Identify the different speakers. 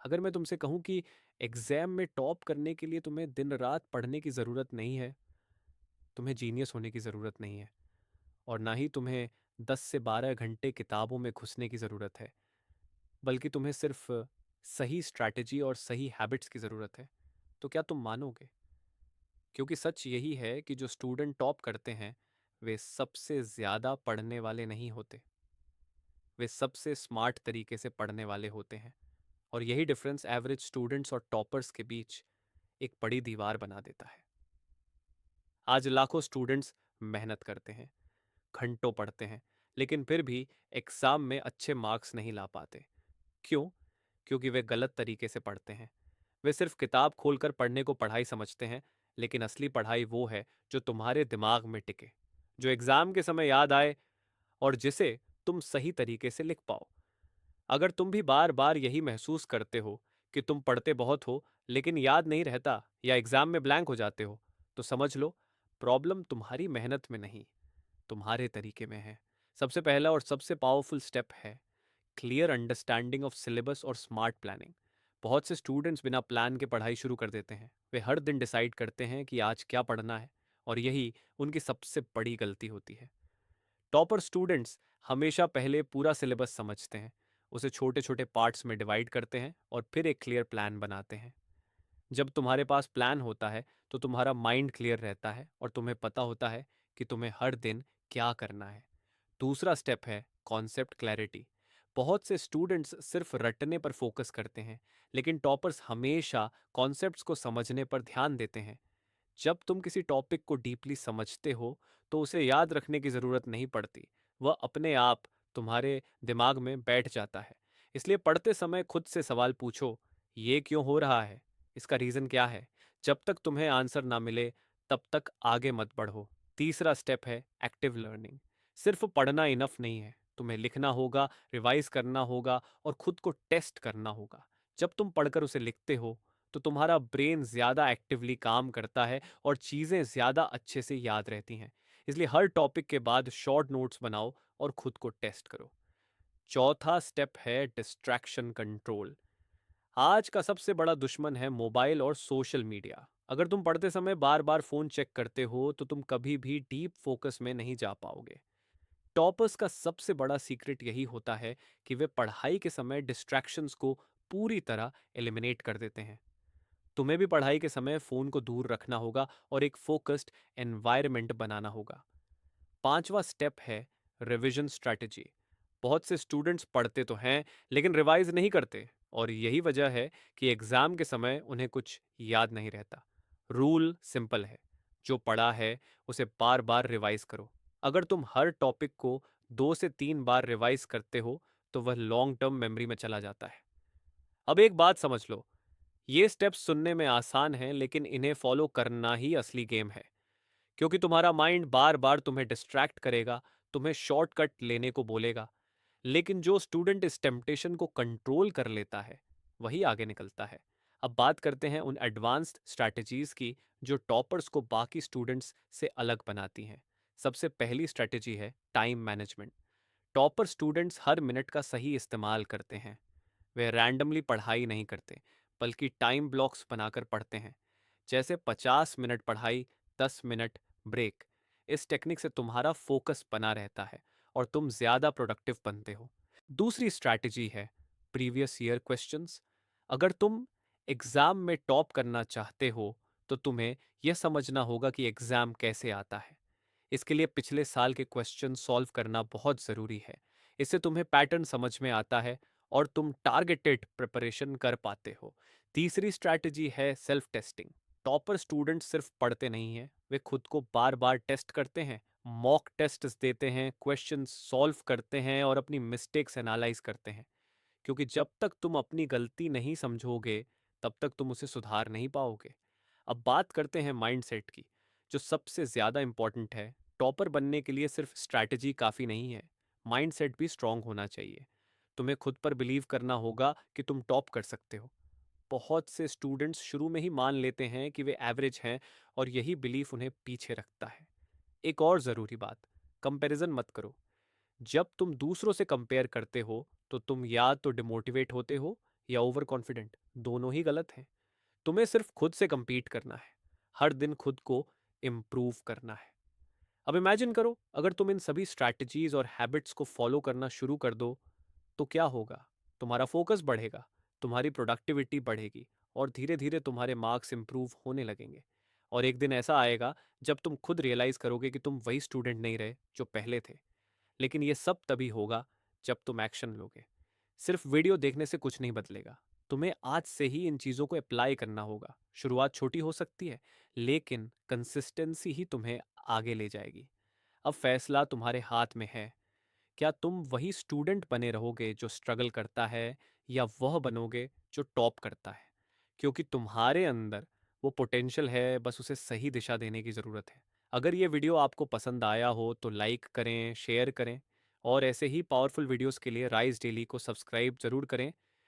Speaker 1: अगर मैं तुमसे कहूँ कि एग्ज़ाम में टॉप करने के लिए तुम्हें दिन-रात पढ़ने की ज़रूरत नहीं है, तुम्हें जीनियस होने की ज़रूरत नहीं है और ना ही तुम्हें 10 से 12 घंटे किताबों में घुसने की ज़रूरत है, बल्कि तुम्हें सिर्फ़ सही स्ट्रैटेजी और सही हैबिट्स की ज़रूरत है, तो क्या तुम मानोगे? क्योंकि सच यही है कि जो स्टूडेंट टॉप करते हैं, वे सबसे ज़्यादा पढ़ने वाले नहीं होते, वे सबसे स्मार्ट तरीके से पढ़ने वाले होते हैं और यही डिफरेंस एवरेज स्टूडेंट्स और टॉपर्स के बीच एक बड़ी दीवार बना देता है। आज लाखों स्टूडेंट्स मेहनत करते हैं, घंटों पढ़ते हैं, लेकिन फिर भी एग्जाम में अच्छे मार्क्स नहीं ला पाते। क्यों? क्योंकि वे गलत तरीके से पढ़ते हैं। वे सिर्फ किताब खोलकर पढ़ने को पढ़ाई समझते हैं, लेकिन असली पढ़ाई वो है जो तुम्हारे दिमाग में टिके, जो एग्जाम के समय याद आए और जिसे तुम सही तरीके से लिख पाओ। अगर तुम भी बार बार यही महसूस करते हो कि तुम पढ़ते बहुत हो लेकिन याद नहीं रहता या एग्जाम में ब्लैंक हो जाते हो, तो समझ लो प्रॉब्लम तुम्हारी मेहनत में नहीं, तुम्हारे तरीके में है। सबसे पहला और सबसे पावरफुल स्टेप है क्लियर अंडरस्टैंडिंग ऑफ सिलेबस और स्मार्ट प्लानिंग। बहुत से स्टूडेंट्स बिना प्लान के पढ़ाई शुरू कर देते हैं। वे हर दिन डिसाइड करते हैं कि आज क्या पढ़ना है और यही उनकी सबसे बड़ी गलती होती है। टॉपर स्टूडेंट्स हमेशा पहले पूरा सिलेबस समझते हैं, उसे छोटे छोटे पार्ट्स में डिवाइड करते हैं और फिर एक क्लियर प्लान बनाते हैं। जब तुम्हारे पास प्लान होता है तो तुम्हारा माइंड क्लियर रहता है और तुम्हें पता होता है कि तुम्हें हर दिन क्या करना है। दूसरा स्टेप है कॉन्सेप्ट क्लैरिटी। बहुत से स्टूडेंट्स सिर्फ रटने पर फोकस करते हैं, लेकिन टॉपर्स हमेशा कॉन्सेप्ट्स को समझने पर ध्यान देते हैं। जब तुम किसी टॉपिक को डीपली समझते हो तो उसे याद रखने की ज़रूरत नहीं पड़ती, वह अपने आप तुम्हारे दिमाग में बैठ जाता है। इसलिए पढ़ते समय खुद से सवाल पूछो, ये क्यों हो रहा है, इसका रीज़न क्या है। जब तक तुम्हें आंसर ना मिले तब तक आगे मत बढ़ो। तीसरा स्टेप है एक्टिव लर्निंग। सिर्फ पढ़ना इनफ नहीं है, तुम्हें लिखना होगा, रिवाइज करना होगा और खुद को टेस्ट करना होगा। जब तुम पढ़कर उसे लिखते हो तो तुम्हारा ब्रेन ज़्यादा एक्टिवली काम करता है और चीज़ें ज़्यादा अच्छे से याद रहती हैं। इसलिए हर टॉपिक के बाद शॉर्ट नोट्स बनाओ और खुद को टेस्ट करो। चौथा स्टेप है डिस्ट्रैक्शन कंट्रोल। आज का सबसे बड़ा दुश्मन है मोबाइल और सोशल मीडिया। अगर तुम पढ़ते समय बार बार फ़ोन चेक करते हो तो तुम कभी भी डीप फोकस में नहीं जा पाओगे। टॉपर्स का सबसे बड़ा सीक्रेट यही होता है कि वे पढ़ाई के समय डिस्ट्रैक्शंस को पूरी तरह एलिमिनेट कर देते हैं। तुम्हें भी पढ़ाई के समय फ़ोन को दूर रखना होगा और एक फोकस्ड एनवायरनमेंट बनाना होगा। पांचवा स्टेप है रिवीजन स्ट्रैटेजी। बहुत से स्टूडेंट्स पढ़ते तो हैं लेकिन रिवाइज नहीं करते और यही वजह है कि एग्जाम के समय उन्हें कुछ याद नहीं रहता। रूल सिंपल है, जो पढ़ा है उसे बार बार रिवाइज करो। अगर तुम हर टॉपिक को 2 से 3 बार रिवाइज करते हो तो वह लॉन्ग टर्म मेमोरी में चला जाता है। अब एक बात समझ लो, ये स्टेप्स सुनने में आसान हैं लेकिन इन्हें फॉलो करना ही असली गेम है। क्योंकि तुम्हारा माइंड बार बार तुम्हें डिस्ट्रैक्ट करेगा, तुम्हें शॉर्टकट लेने को बोलेगा, लेकिन जो स्टूडेंट इस टेम्पटेशन को कंट्रोल कर लेता है वही आगे निकलता है। अब बात करते हैं उन एडवांस्ड स्ट्रैटेजीज की जो टॉपर्स को बाकी स्टूडेंट्स से अलग बनाती हैं। सबसे पहली स्ट्रैटेजी है टाइम मैनेजमेंट। टॉपर स्टूडेंट्स हर मिनट का सही इस्तेमाल करते हैं। वे रैंडमली पढ़ाई नहीं करते, बल्कि टाइम ब्लॉक्स बनाकर पढ़ते हैं। जैसे 50 मिनट पढ़ाई, 10 मिनट ब्रेक। इस टेक्निक से तुम्हारा फोकस बना रहता है और तुम ज़्यादा प्रोडक्टिव बनते हो। दूसरी स्ट्रैटेजी है प्रीवियस ईयर क्वेश्चंस। अगर तुम एग्ज़ाम में टॉप करना चाहते हो तो तुम्हें यह समझना होगा कि एग्ज़ाम कैसे आता है। इसके लिए पिछले साल के क्वेश्चन सॉल्व करना बहुत ज़रूरी है। इससे तुम्हें पैटर्न समझ में आता है और तुम टारगेटेड प्रिपरेशन कर पाते हो। तीसरी स्ट्रैटेजी है सेल्फ टेस्टिंग। टॉपर स्टूडेंट्स सिर्फ पढ़ते नहीं हैं, वे खुद को बार बार टेस्ट करते हैं। मॉक टेस्ट्स देते हैं, क्वेश्चन सॉल्व करते हैं और अपनी मिस्टेक्स एनालाइज करते हैं। क्योंकि जब तक तुम अपनी गलती नहीं समझोगे तब तक तुम उसे सुधार नहीं पाओगे। अब बात करते हैं माइंडसेट की, जो सबसे ज़्यादा इंपॉर्टेंट है। टॉपर बनने के लिए सिर्फ स्ट्रैटेजी काफ़ी नहीं है, माइंडसेट भी स्ट्रांग होना चाहिए। तुम्हें खुद पर बिलीव करना होगा कि तुम टॉप कर सकते हो। बहुत से स्टूडेंट्स शुरू में ही मान लेते हैं कि वे एवरेज हैं और यही बिलीफ उन्हें पीछे रखता है। एक और ज़रूरी बात, कंपैरिजन मत करो। जब तुम दूसरों से कंपेयर करते हो तो तुम या तो डिमोटिवेट होते हो या ओवर कॉन्फिडेंट, दोनों ही गलत हैं। तुम्हें सिर्फ खुद से compete करना है, हर दिन खुद को इम्प्रूव करना है। अब इमेजिन करो, अगर तुम इन सभी स्ट्रैटेजीज और हैबिट्स को फॉलो करना शुरू कर दो तो क्या होगा? तुम्हारा फोकस बढ़ेगा, तुम्हारी प्रोडक्टिविटी बढ़ेगी, और धीरे धीरे तुम्हारे मार्क्स इंप्रूव होने लगेंगे। और एक दिन ऐसा आएगा जब तुम खुद रियलाइज करोगे कि तुम वही स्टूडेंट नहीं रहे जो पहले थे। लेकिन ये सब तभी होगा जब तुम एक्शन लोगे। सिर्फ वीडियो देखने से कुछ नहीं बदलेगा, तुम्हें आज से ही इन चीज़ों को अप्लाई करना होगा। शुरुआत छोटी हो सकती है, लेकिन कंसिस्टेंसी ही तुम्हें आगे ले जाएगी। अब फैसला तुम्हारे हाथ में है। क्या तुम वही स्टूडेंट बने रहोगे जो स्ट्रगल करता है, या वह बनोगे जो टॉप करता है? क्योंकि तुम्हारे अंदर वो पोटेंशियल है, बस उसे सही दिशा देने की ज़रूरत है। अगर ये वीडियो आपको पसंद आया हो तो लाइक करें, शेयर करें, और ऐसे ही पावरफुल वीडियोस के लिए राइज डेली को सब्सक्राइब ज़रूर करें।